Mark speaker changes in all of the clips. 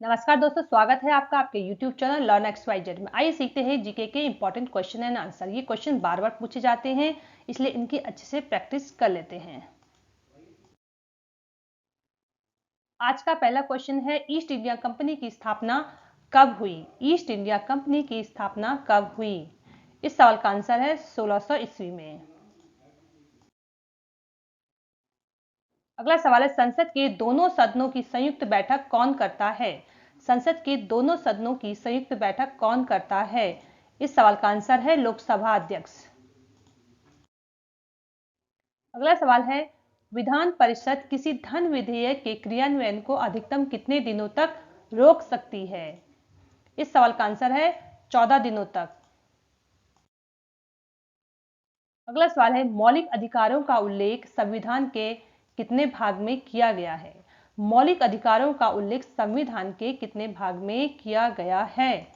Speaker 1: नमस्कार दोस्तों, स्वागत है आपका आपके YouTube चैनल लर्न XYZ में। आइए सीखते हैं जीके के इंपॉर्टेंट क्वेश्चन एंड आंसर। ये क्वेश्चन बार बार पूछे जाते हैं, इसलिए इनकी अच्छे से प्रैक्टिस कर लेते हैं। आज का पहला क्वेश्चन है, ईस्ट इंडिया कंपनी की स्थापना कब हुई? ईस्ट इंडिया कंपनी की स्थापना कब हुई? इस सवाल का आंसर है 1600 ईस्वी में। अगला सवाल है, संसद के दोनों सदनों की संयुक्त बैठक कौन करता है? संसद के दोनों सदनों की संयुक्त बैठक कौन करता है? इस सवाल का आंसर है लोकसभा अध्यक्ष। अगला सवाल है, विधान परिषद किसी धन विधेयक के क्रियान्वयन को अधिकतम कितने दिनों तक रोक सकती है? इस सवाल का आंसर है 14 दिनों तक। अगला सवाल है, मौलिक अधिकारों का उल्लेख संविधान के कितने भाग में किया गया है? मौलिक अधिकारों का उल्लेख संविधान के कितने भाग में किया गया है?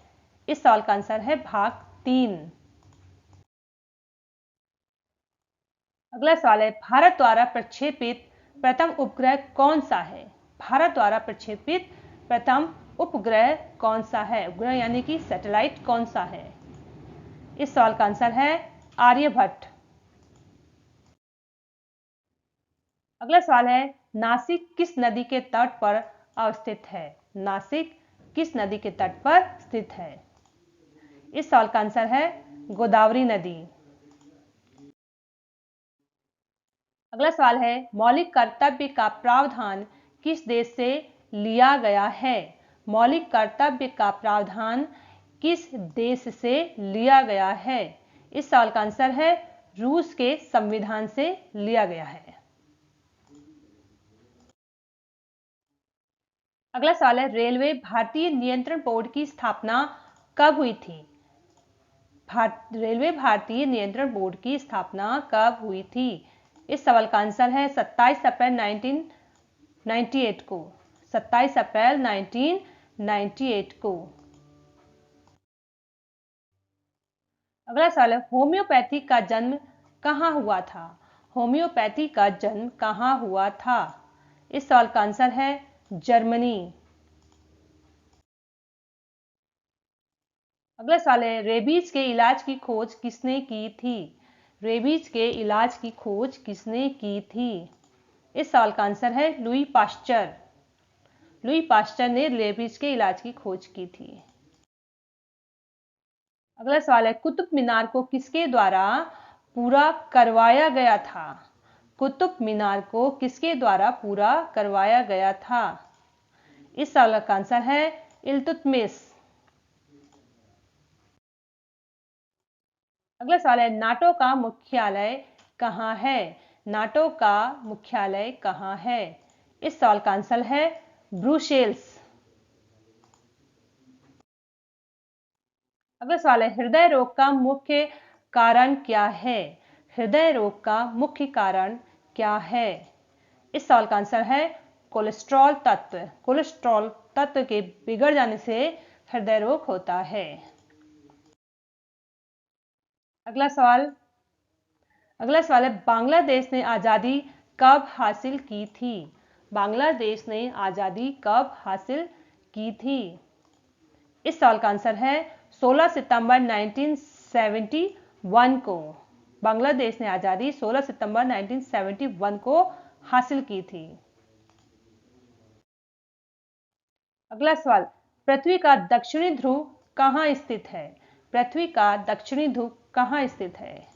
Speaker 1: इस सवाल का आंसर है भाग 3। अगला सवाल है, भारत द्वारा प्रक्षेपित प्रथम उपग्रह कौन सा है? भारत द्वारा प्रक्षेपित प्रथम उपग्रह कौन सा है? उपग्रह यानी कि सैटेलाइट कौन सा है? इस सवाल का आंसर है आर्यभट्ट। अगला सवाल है, नासिक किस नदी के तट पर अवस्थित है? नासिक किस नदी के तट पर स्थित है? इस सवाल का आंसर है गोदावरी नदी। अगला सवाल है, मौलिक कर्तव्य का प्रावधान किस देश से लिया गया है? मौलिक कर्तव्य का प्रावधान किस देश से लिया गया है? इस सवाल का आंसर है रूस के संविधान से लिया गया है। अगला सवाल है, रेलवे भारतीय नियंत्रण बोर्ड की स्थापना कब हुई थी? रेलवे भारतीय नियंत्रण बोर्ड की स्थापना कब हुई थी? इस सवाल का आंसर है 27 अप्रैल 1998 को। 27 अप्रैल 1998 को। अगला सवाल है, होम्योपैथी का जन्म कहां हुआ था? होम्योपैथी का जन्म कहां हुआ था? इस सवाल का आंसर है जर्मनी। अगला सवाल है, रेबीज के इलाज की खोज किसने की थी? रेबीज के इलाज की खोज किसने की थी? इस सवाल का आंसर है लुई पाश्चर। लुई पाश्चर ने रेबीज के इलाज की खोज की थी। अगला सवाल है, कुतुब मीनार को किसके द्वारा पूरा करवाया गया था? कुतुब मीनार को किसके द्वारा पूरा करवाया गया था? इस सवाल का आंसर है इल्तुतमिश। अगला सवाल है, नाटो का मुख्यालय कहां है? नाटो का मुख्यालय कहां है? इस सवाल का आंसर है ब्रुसेल्स। अगला सवाल है, हृदय रोग का मुख्य कारण क्या है? हृदय रोग का मुख्य कारण क्या है? इस सवाल का आंसर है कोलेस्ट्रॉल तत्व। कोलेस्ट्रॉल तत्व के बिगड़ जाने से हृदय रोग होता है। अगला सवाल है, बांग्लादेश ने आजादी कब हासिल की थी? बांग्लादेश ने आजादी कब हासिल की थी? इस सवाल का आंसर है 16 सितंबर 1971 को। बांग्लादेश ने आजादी 16 सितंबर 1971 को हासिल की थी। अगला सवाल, पृथ्वी का दक्षिणी ध्रुव कहां स्थित है? पृथ्वी का दक्षिणी ध्रुव कहां स्थित है?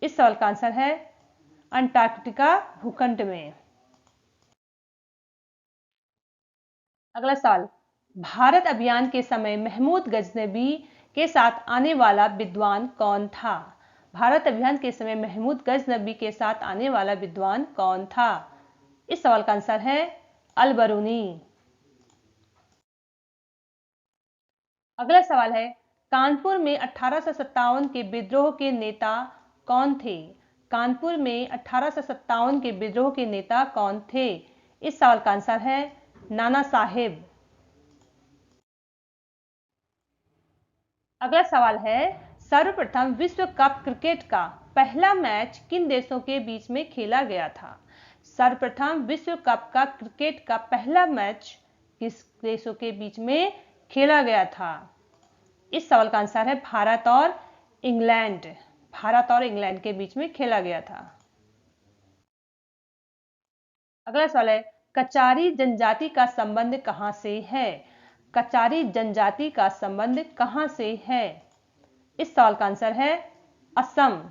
Speaker 1: इस सवाल का आंसर है अंटार्कटिका भूखंड में। अगला सवाल, भारत अभियान के समय महमूद गजनबी के साथ आने वाला विद्वान कौन था? भारत अभियान के समय महमूद गजनबी के साथ आने वाला विद्वान कौन था? इस सवाल का आंसर है अल-बरूनी। अगला सवाल है, कानपुर में 1857 के विद्रोह के नेता कौन थे? कानपुर में 1857 के विद्रोह के नेता कौन थे? इस सवाल का आंसर है नाना साहेब। अगला सवाल है, सर्वप्रथम विश्व कप क्रिकेट का पहला मैच किन देशों के बीच में खेला गया था? सर्वप्रथम विश्व कप का क्रिकेट का पहला मैच किस देशों के बीच में खेला गया था? इस सवाल का आंसर है भारत और इंग्लैंड। भारत और इंग्लैंड के बीच में खेला गया था। अगला सवाल है, कचारी जनजाति का संबंध कहां से है? कचारी जनजाति का संबंध कहां से है? इस सवाल का आंसर है असम।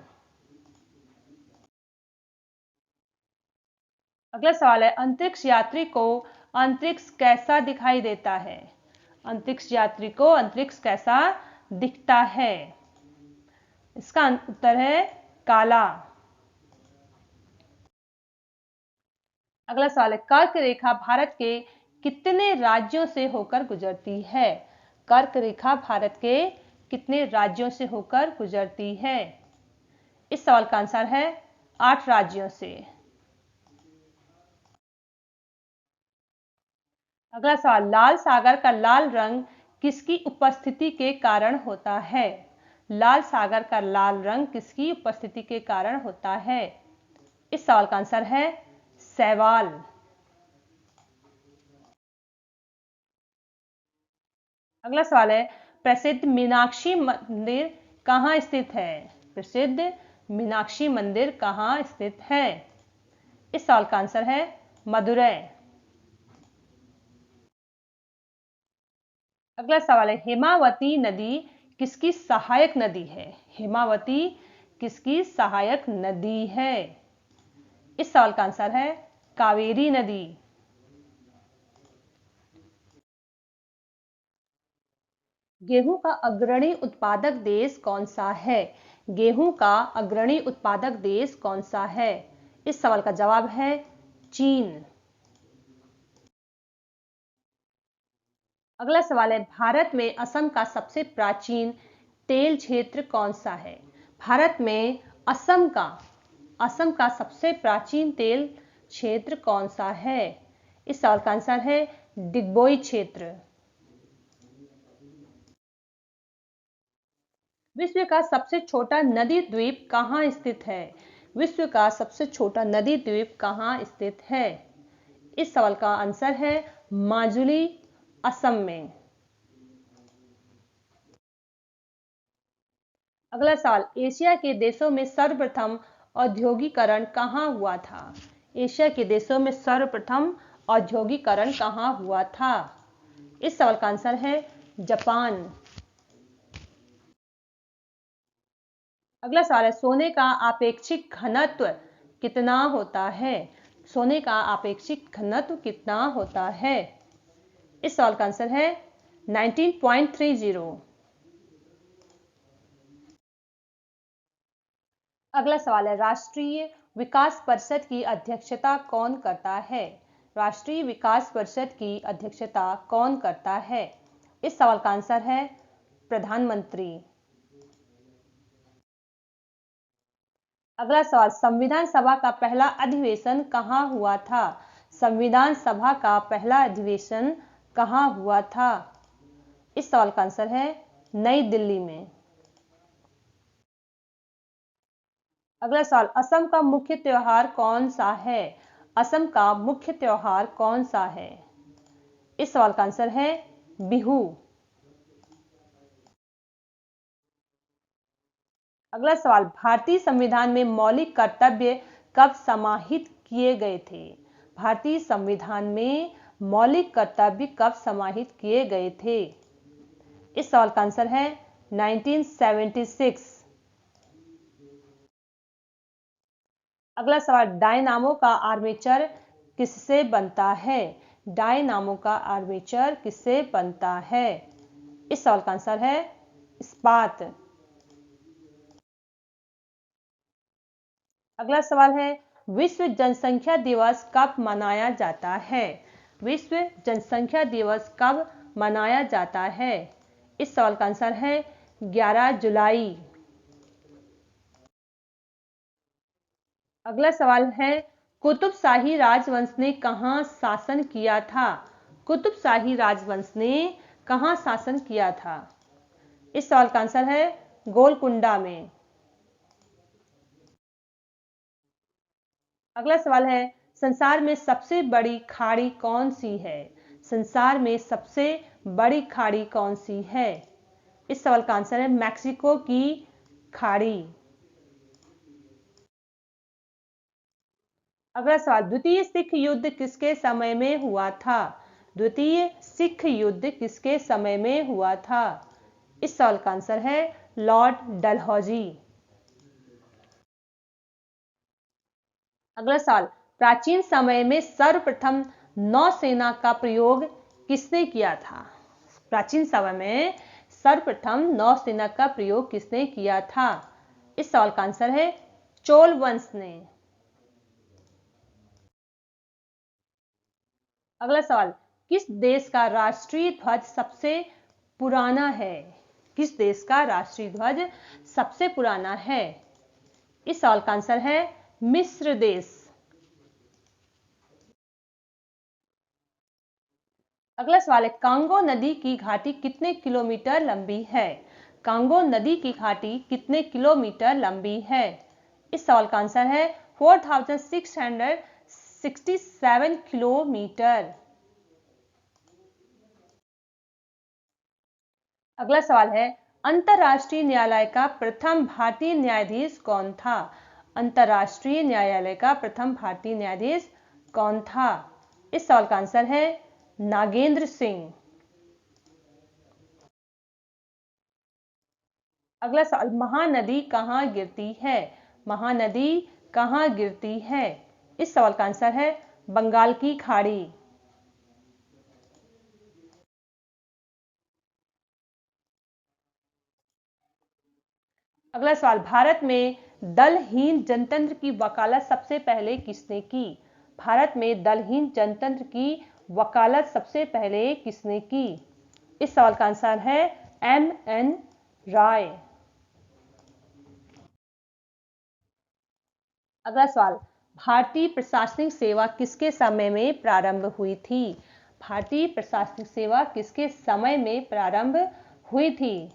Speaker 1: अगला सवाल है, अंतरिक्ष यात्री को अंतरिक्ष कैसा दिखाई देता है? अंतरिक्ष यात्री को अंतरिक्ष कैसा दिखता है? इसका उत्तर है काला। अगला सवाल है, कर्क रेखा भारत के कितने राज्यों से होकर गुजरती है? कर्क रेखा भारत के कितने राज्यों से होकर गुजरती है? इस सवाल का आंसर है 8 राज्यों से। अगला सवाल, लाल सागर का लाल रंग किसकी उपस्थिति के कारण होता है? लाल सागर का लाल रंग किसकी उपस्थिति के कारण होता है? इस सवाल का आंसर है शैवाल। अगला सवाल है, प्रसिद्ध मीनाक्षी मंदिर कहां स्थित है? प्रसिद्ध मीनाक्षी मंदिर कहां स्थित है? इस सवाल का आंसर है मदुरै। अगला सवाल है, हेमावती नदी किसकी सहायक नदी है? हेमावती किसकी सहायक नदी है? इस सवाल का आंसर है कावेरी नदी। गेहूं का अग्रणी उत्पादक देश कौन सा है? गेहूं का अग्रणी उत्पादक देश कौन सा है? इस सवाल का जवाब है चीन। अगला सवाल है, भारत में असम का सबसे प्राचीन तेल क्षेत्र कौन सा है? भारत में असम का सबसे प्राचीन तेल क्षेत्र कौन सा है? इस सवाल का आंसर है डिगबोई क्षेत्र। विश्व का सबसे छोटा नदी द्वीप कहां स्थित है? विश्व का सबसे छोटा नदी द्वीप कहां स्थित है? इस सवाल का आंसर है माजुली, असम में। अगला सवाल, एशिया के देशों में सर्वप्रथम औद्योगिकरण कहां हुआ था? एशिया के देशों में सर्वप्रथम औद्योगिकरण कहां हुआ था? इस सवाल का आंसर है जापान। अगला सवाल है, सोने का आपेक्षिक घनत्व कितना होता है? सोने का आपेक्षिक घनत्व कितना होता है? इस सवाल का आंसर है 19.30। अगला सवाल है, राष्ट्रीय विकास परिषद की अध्यक्षता कौन करता है? राष्ट्रीय विकास परिषद की अध्यक्षता कौन करता है? इस सवाल का आंसर है प्रधानमंत्री। अगला सवाल, संविधान सभा का पहला अधिवेशन कहां हुआ था? संविधान सभा का पहला अधिवेशन कहां हुआ था? इस सवाल का आंसर है नई दिल्ली में। अगला सवाल, असम का मुख्य त्योहार कौन सा है? असम का मुख्य त्योहार कौन सा है? इस सवाल का आंसर है बिहू। अगला सवाल, भारतीय संविधान में मौलिक कर्तव्य कब समाहित किए गए थे? भारतीय संविधान में मौलिक कर्तव्य कब समाहित किए गए थे? इस सवाल का आंसर है 1976। अगला सवाल, डायनामो का आर्मेचर किससे बनता है? डायनामो का आर्मेचर किससे बनता है? इस सवाल का आंसर है इस्पात। अगला सवाल है, विश्व जनसंख्या दिवस कब मनाया जाता है? विश्व जनसंख्या दिवस कब मनाया जाता है? इस सवाल का आंसर है 11 जुलाई। अगला सवाल है, कुतुब शाही राजवंश ने कहां शासन किया था? कुतुब शाही राजवंश ने कहां शासन किया था? इस सवाल का आंसर है गोलकुंडा में। अगला सवाल है, संसार में सबसे बड़ी खाड़ी कौन सी है? संसार में सबसे बड़ी खाड़ी कौन सी है? इस सवाल का आंसर है मैक्सिको की खाड़ी। अगला सवाल, द्वितीय सिख युद्ध किसके समय में हुआ था? द्वितीय सिख युद्ध किसके समय में हुआ था? इस सवाल का आंसर है लॉर्ड डलहौजी। अगला सवाल, प्राचीन समय में सर्वप्रथम नौसेना का प्रयोग किसने किया था? प्राचीन समय में सर्वप्रथम नौसेना का प्रयोग किसने किया था? इस सवाल का आंसर है चोल वंश ने। अगला सवाल, किस देश का राष्ट्रीय ध्वज सबसे पुराना है? किस देश का राष्ट्रीय ध्वज सबसे पुराना है? इस सवाल का आंसर है मिस्र देश। अगला सवाल है, कांगो नदी की घाटी कितने किलोमीटर लंबी है? कांगो नदी की घाटी कितने किलोमीटर लंबी है? इस सवाल का आंसर है 4667 किलोमीटर। अगला सवाल है, अंतरराष्ट्रीय न्यायालय का प्रथम भारतीय न्यायाधीश कौन था? अंतरराष्ट्रीय न्यायालय का प्रथम भारतीय न्यायाधीश कौन था? इस सवाल का आंसर है नागेंद्र सिंह। अगला सवाल, महानदी कहां गिरती है? महानदी कहां गिरती है? इस सवाल का आंसर है बंगाल की खाड़ी। अगला सवाल, भारत में दलहीन जनतंत्र की वकालत सबसे पहले किसने की? भारत में दलहीन जनतंत्र की वकालत सबसे पहले किसने की? इस सवाल का आंसर है M.N. राय। अगला सवाल, भारतीय प्रशासनिक सेवा किसके समय में प्रारंभ हुई थी? भारतीय प्रशासनिक सेवा किसके समय में प्रारंभ हुई थी?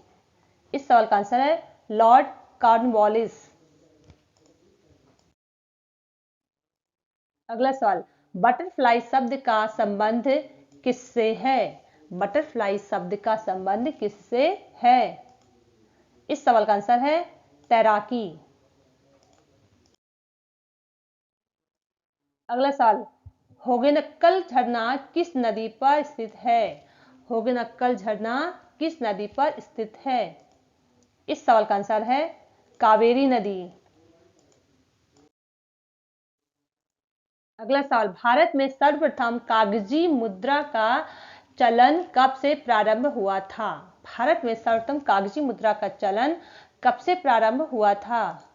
Speaker 1: इस सवाल का आंसर है लॉर्ड कॉर्नवालिस। अगला सवाल, बटरफ्लाई शब्द का संबंध किससे है? बटरफ्लाई शब्द का संबंध किससे है? इस सवाल का आंसर है तैराकी। अगला सवाल, होगेनक्कल झरना किस नदी पर स्थित है? होगेनक्कल झरना किस नदी पर स्थित है? इस सवाल का आंसर है कावेरी नदी। अगला सवाल, भारत में सर्वप्रथम कागजी मुद्रा का चलन कब से प्रारंभ हुआ था? भारत में सर्वप्रथम कागजी मुद्रा का चलन कब से प्रारंभ हुआ था?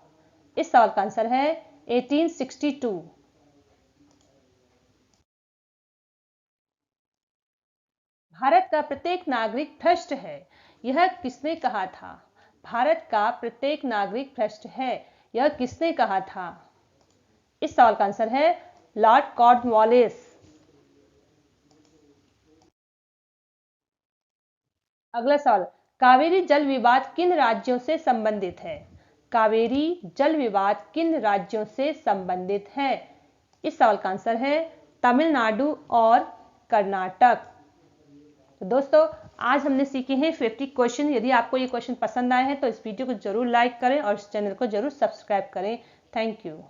Speaker 1: इस सवाल का आंसर है 1862। भारत का प्रत्येक नागरिक भ्रष्ट है, यह किसने कहा था? भारत का प्रत्येक नागरिक भ्रष्ट है, यह किसने कहा था? इस सवाल का आंसर है लॉर्ड कॉर्नवालिस। अगला सवाल, कावेरी जल विवाद किन राज्यों से संबंधित है? कावेरी जल विवाद किन राज्यों से संबंधित है? इस सवाल का आंसर है तमिलनाडु और कर्नाटक। तो दोस्तों, आज हमने सीखे हैं 50 क्वेश्चन। यदि आपको ये क्वेश्चन पसंद आए हैं तो इस वीडियो को जरूर लाइक करें और इस चैनल को जरूर सब्सक्राइब करें। Thank you.